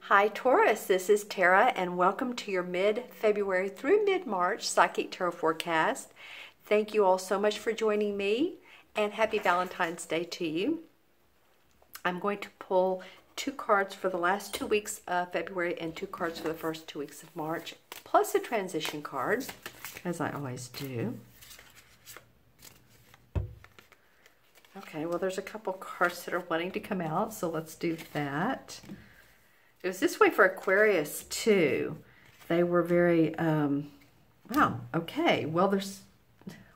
Hi Taurus, this is Tara and welcome to your mid-February through mid-March Psychic Tarot forecast. Thank you all so much for joining me and happy Valentine's Day to you. I'm going to pull 2 cards for the last 2 weeks of February and 2 cards for the first 2 weeks of March, plus a transition card, as I always do. Okay, well there's a couple cards that are wanting to come out, so let's do that. It was this way for Aquarius too. They were very, wow, okay. Well,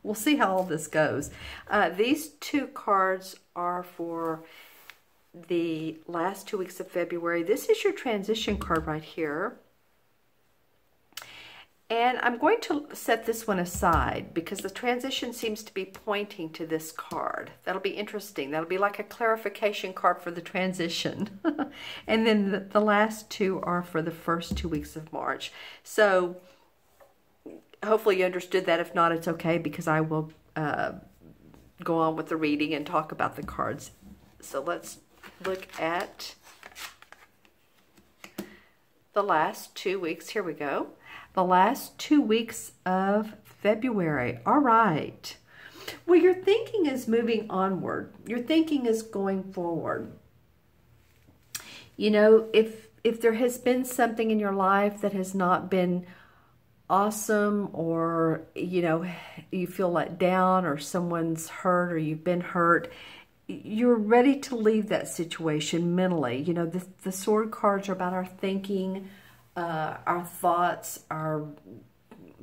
we'll see how all this goes. These 2 cards are for the last 2 weeks of February. This is your transition card right here. And I'm going to set this one aside because the transition seems to be pointing to this card. That'll be interesting. That'll be like a clarification card for the transition. And then the last 2 are for the first 2 weeks of March. So hopefully you understood that. If not, it's okay because I will go on with the reading and talk about the cards. So let's look at the last 2 weeks. Here we go. The last 2 weeks of February. All right. Well, your thinking is moving onward. Your thinking is going forward. You know, if there has been something in your life that has not been awesome, or, you know, you feel let down, or someone's hurt, or you've been hurt, you're ready to leave that situation mentally. You know, the sword cards are about our thinking, our thoughts, are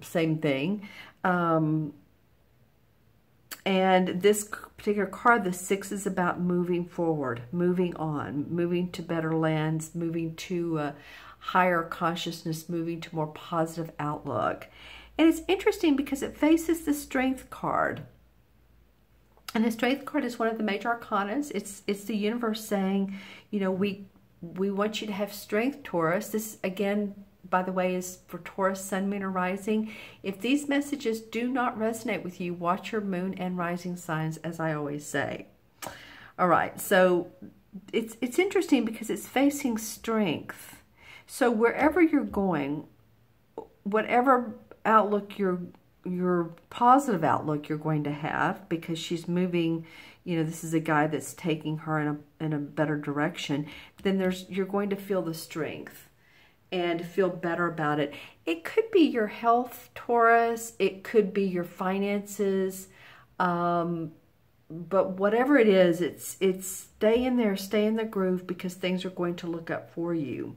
same thing. And this particular card, the 6, is about moving forward, moving on, moving to better lands, moving to higher consciousness, moving to more positive outlook. And it's interesting because it faces the Strength card. And the Strength card is one of the major arcanas. It's the universe saying, you know, we want you to have strength, Taurus. This, again, by the way, is for Taurus, Sun, Moon, or Rising. If these messages do not resonate with you, watch your Moon and Rising signs, as I always say. All right, so it's interesting because it's facing strength. So wherever you're going, whatever outlook your positive outlook you're going to have, because she's moving, you know, this is a guy that's taking her in a better direction, then you're going to feel the strength and feel better about it. It could be your health, Taurus. It could be your finances. But whatever it is, it's stay in there, stay in the groove, because things are going to look up for you.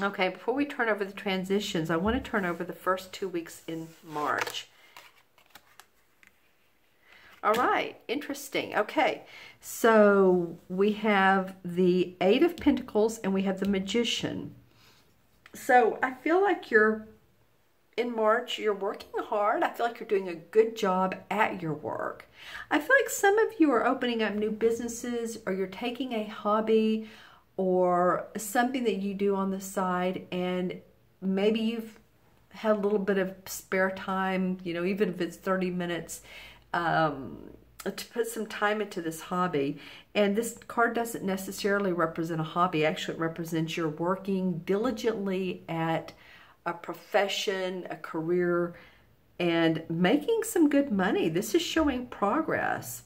Okay, before we turn over the transitions, I want to turn over the first 2 weeks in March. All right, interesting. Okay, so we have the 8 of Pentacles and we have the Magician. So I feel like in March, you're working hard. I feel like you're doing a good job at your work. I feel like some of you are opening up new businesses, or you're taking a hobby or something that you do on the side, and maybe you've had a little bit of spare time, you know, even if it's 30 minutes, to put some time into this hobby. And this card doesn't necessarily represent a hobby. Actually, it represents you're working diligently at a profession, a career, and making some good money. This is showing progress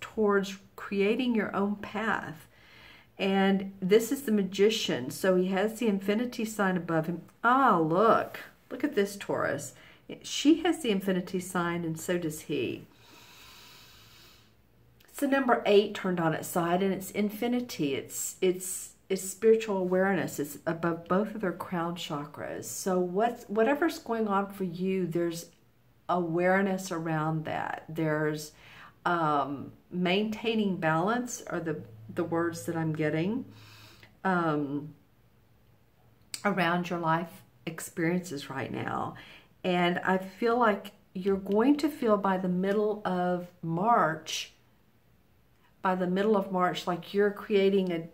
towards creating your own path. And this is the Magician. So he has the infinity sign above him. Ah, look at this, Taurus. She has the infinity sign, and so does he. It's the number 8 turned on its side, and it's infinity. It's spiritual awareness. It's above both of their crown chakras. So whatever's going on for you, there's awareness around that. There's maintaining balance, are the words that I'm getting around your life experiences right now. And I feel like you're going to feel by the middle of March, like you're creating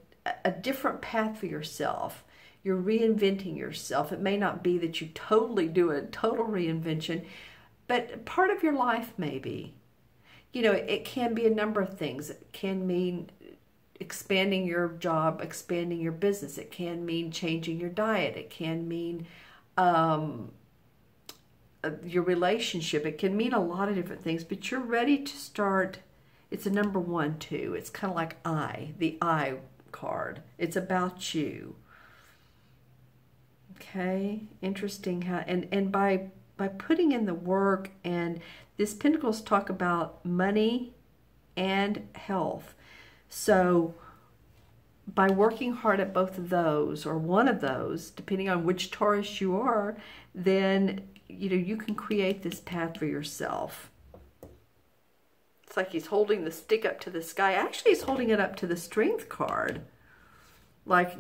a different path for yourself. You're reinventing yourself. It may not be that you totally do a total reinvention, but part of your life maybe. You know, it can be a number of things. It can mean expanding your job, expanding your business. It can mean changing your diet. It can mean your relationship. It can mean a lot of different things, but you're ready to start. It's a number 1 too. It's kind of like the I card. It's about you. Okay, interesting how, and by putting in the work, and this Pentacles talk about money and health. So by working hard at both of those, or one of those, depending on which Taurus you are, then you can create this path for yourself. It's like he's holding the stick up to the sky. Actually, he's holding it up to the Strength card. Like,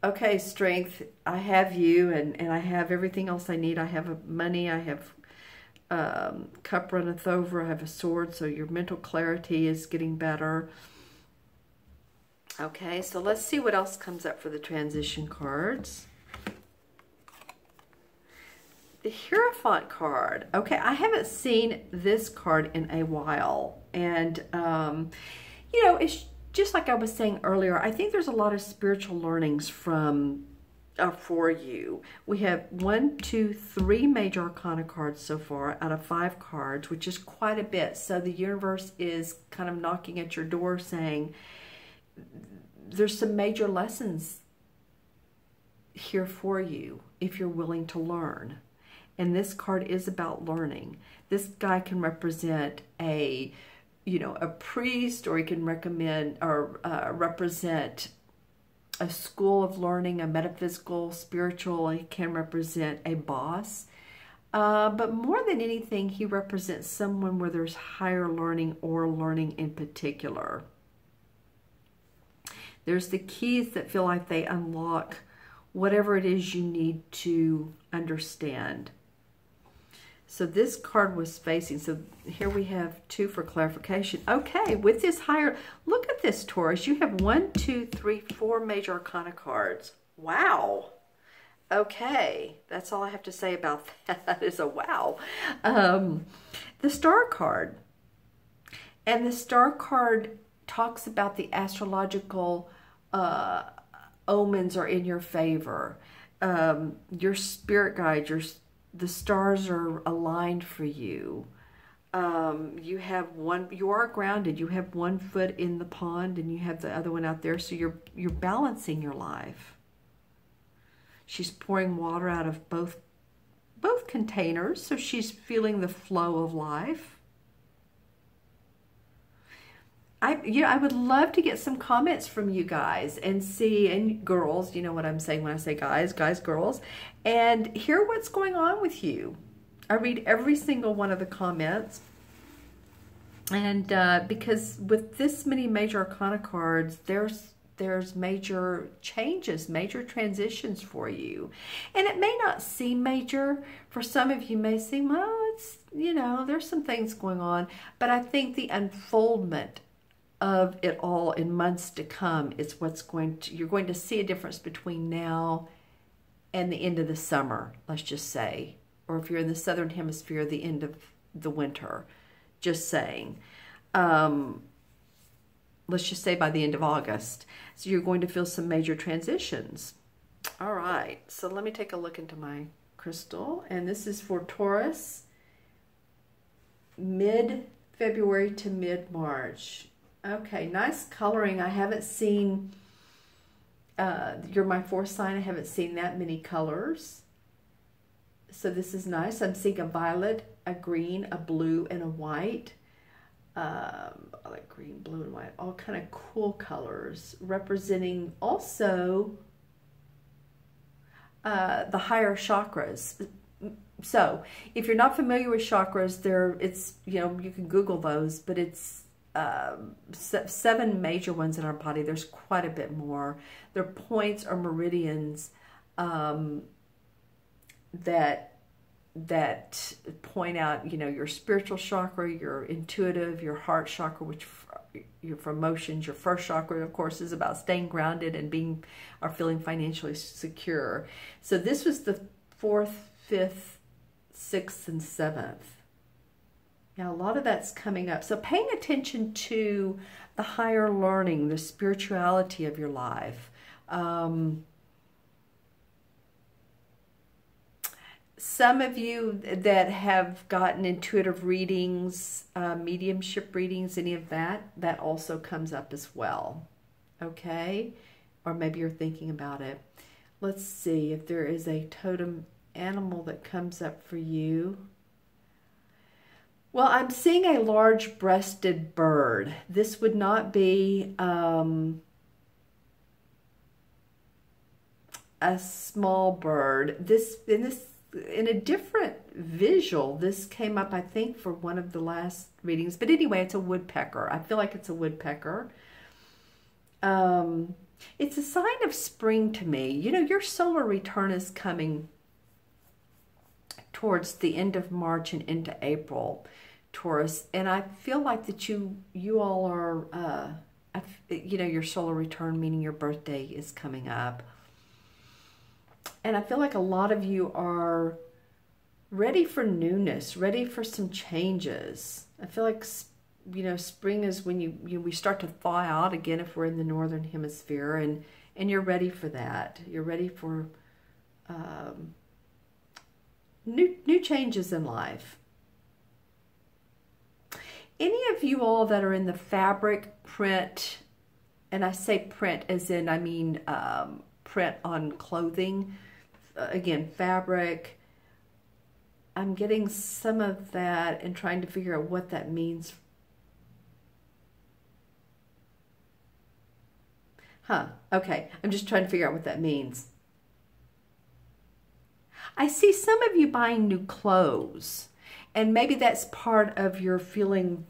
okay, Strength, I have you, and I have everything else I need. I have money, I have cup runneth over, I have a sword, so your mental clarity is getting better. Okay, so let's see what else comes up for the transition cards. The Hierophant card. Okay, I haven't seen this card in a while. And, it's just like I was saying earlier, I think there's a lot of spiritual learnings for you. We have 1, 2, 3 major arcana cards so far out of 5 cards, which is quite a bit. So the universe is kind of knocking at your door saying, there's some major lessons here for you if you're willing to learn. And this card is about learning. This guy can represent a priest, or he can recommend or represent a school of learning, a metaphysical, spiritual. He can represent a boss. But more than anything, he represents someone where there's higher learning, or learning in particular. There's the keys that feel like they unlock whatever it is you need to understand. So this card was facing, so here we have 2 for clarification. Okay, with this higher, look at this, Taurus. You have 1, 2, 3, 4 major arcana cards. Wow. Okay, that's all I have to say about that. That is a wow. The Star card. And the Star card talks about the astrological omens are in your favor. Your spirit guide, the stars are aligned for you. You are grounded. You have 1 foot in the pond and you have the other one out there. So you're balancing your life. She's pouring water out of both containers. So she's feeling the flow of life. I would love to get some comments from you guys and see, and girls, you know what I'm saying when I say guys, girls, and hear what's going on with you. I read every single one of the comments, and because with this many major arcana cards, there's major changes, major transitions for you. And it may not seem major. For some of you may seem, well, it's, there's some things going on, but I think the unfoldment of it all in months to come is you're going to see a difference between now and the end of the summer, let's just say, or if you're in the southern hemisphere, the end of the winter, just saying. Let's just say by the end of August. So you're going to feel some major transitions. All right, so let me take a look into my crystal, and this is for Taurus, mid-February to mid-March. Okay, nice coloring. I haven't seen, you're my 4th sign, I haven't seen that many colors. So this is nice. I'm seeing a violet, a green, a blue, and a white. I like green, blue, and white. All kind of cool colors, representing also the higher chakras. So if you're not familiar with chakras, you can Google those, but it's 7 major ones in our body. There's quite a bit more. They're points or meridians that point out, your spiritual chakra, your intuitive, your heart chakra, which your for emotions. Your first chakra, of course, is about staying grounded and feeling financially secure. So this was the 4th, 5th, 6th, and 7th. Yeah, a lot of that's coming up. So paying attention to the higher learning, the spirituality of your life. Some of you that have gotten intuitive readings, mediumship readings, any of that, that also comes up as well. Okay? Or maybe you're thinking about it. Let's see if there is a totem animal that comes up for you. Well, I'm seeing a large-breasted bird. This would not be a small bird. In a different visual, this came up, I think, for one of the last readings. But anyway, it's a woodpecker. I feel like it's a woodpecker. It's a sign of spring to me. You know, your solar return is coming towards the end of March and into April, Taurus. And I feel like that you all are, you know, your solar return, meaning your birthday, is coming up. And I feel like a lot of you are ready for newness, ready for some changes. I feel like, you know, spring is when we start to thaw out again if we're in the northern hemisphere, and you're ready for that. You're ready for new changes in life. Any of you all that are in the fabric, print, and I say print as in, I mean print on clothing, again, fabric, I'm getting some of that and trying to figure out what that means. Okay, I'm just trying to figure out what that means. I see some of you buying new clothes, and maybe that's part of your feeling,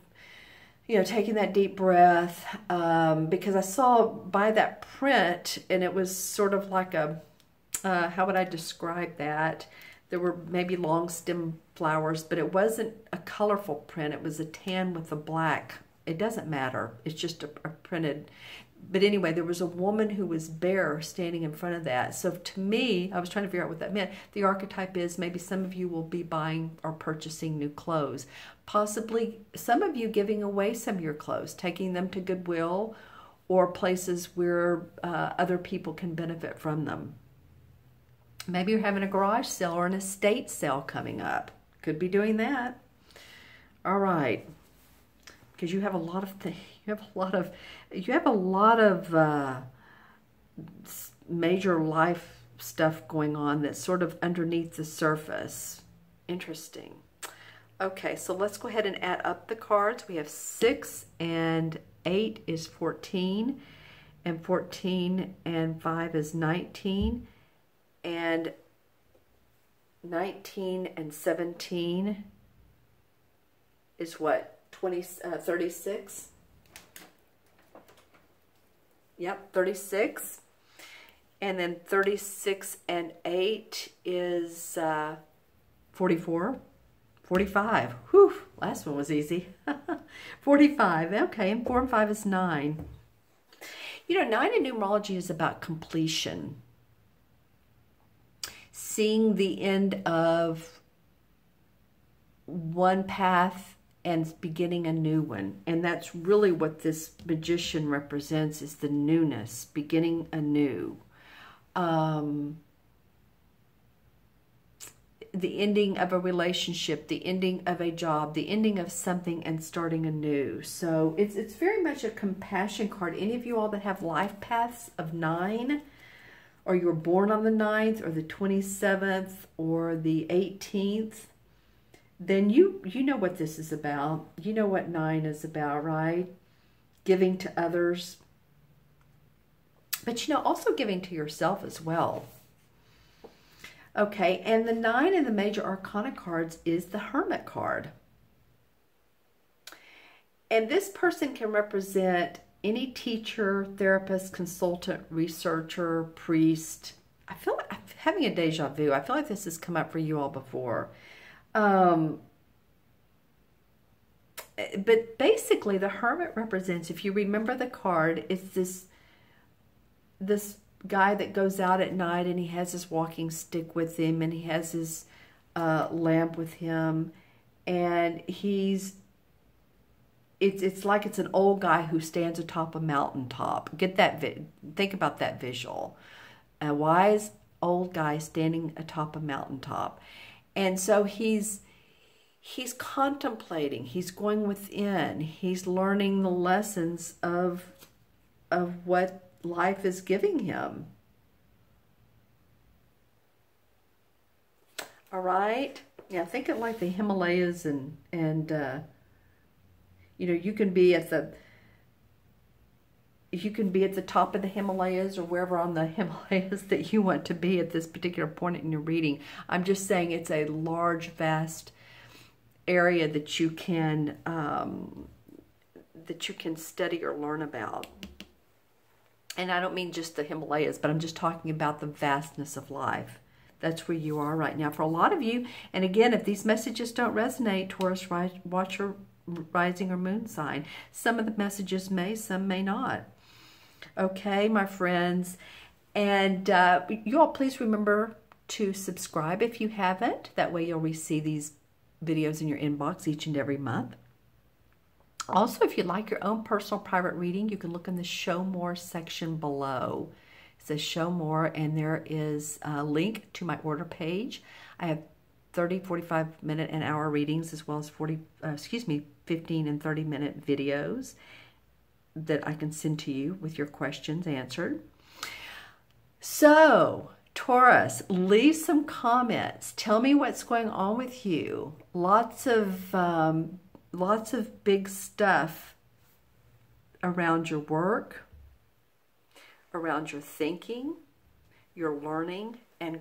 you know, taking that deep breath, because I saw by that print, and it was sort of like a, how would I describe that? There were maybe long stem flowers, but it wasn't a colorful print. It was a tan with a black. It doesn't matter. It's just a printed. But anyway, there was a woman who was bare standing in front of that. So to me, I was trying to figure out what that meant. The archetype is maybe some of you will be buying or purchasing new clothes. Possibly some of you giving away some of your clothes, taking them to Goodwill or places where other people can benefit from them. Maybe you're having a garage sale or an estate sale coming up. Could be doing that. All right. Because you have a lot of things. You have a lot of major life stuff going on that's sort of underneath the surface. Interesting. Okay, so let's go ahead and add up the cards. We have 6 and 8 is 14, and 14 and 5 is 19, and 19 and 17 is what? 36? Yep, 36. And then 36 and 8 is 44. 45. Whew, last one was easy. 45, okay, and 4 and 5 is 9. You know, 9 in numerology is about completion. Seeing the end of one path and beginning a new one. And that's really what this magician represents, is the newness, beginning anew. The ending of a relationship, the ending of a job, the ending of something and starting anew. So it's very much a compassion card. Any of you all that have life paths of 9, or you were born on the 9th or the 27th or the 18th, then you know what this is about. You know what 9 is about, right? Giving to others. But you know, also giving to yourself as well. Okay, and the 9 in the major arcana cards is the Hermit card. And this person can represent any teacher, therapist, consultant, researcher, priest. I feel like I'm having a deja vu. I feel like this has come up for you all before. But basically the Hermit represents, if you remember the card, it's this guy that goes out at night, and he has his walking stick with him, and he has his lamp with him, And it's like it's an old guy who stands atop a mountaintop. Get that, think about that visual. A wise old guy standing atop a mountaintop. And so he's contemplating, he's going within, he's learning the lessons of what life is giving him. All right? Yeah, think of like the Himalayas and you know, you can be at the top of the Himalayas or wherever on the Himalayas that you want to be at this particular point in your reading. I'm just saying it's a large, vast area that you can study or learn about. And I don't mean just the Himalayas, but I'm just talking about the vastness of life. That's where you are right now for a lot of you. And again, if these messages don't resonate, Taurus, watch your rising or moon sign. Some of the messages may, some may not. Okay, my friends. And you all please remember to subscribe if you haven't. That way you'll receive these videos in your inbox each and every month. Also, if you'd like your own personal private reading, you can look in the Show More section below. It says Show More, and there is a link to my order page. I have 30, 45-minute and hour readings, as well as 15 and 30-minute videos that I can send to you with your questions answered. So, Taurus, leave some comments. Tell me what's going on with you. Lots of big stuff around your work, around your thinking, your learning, and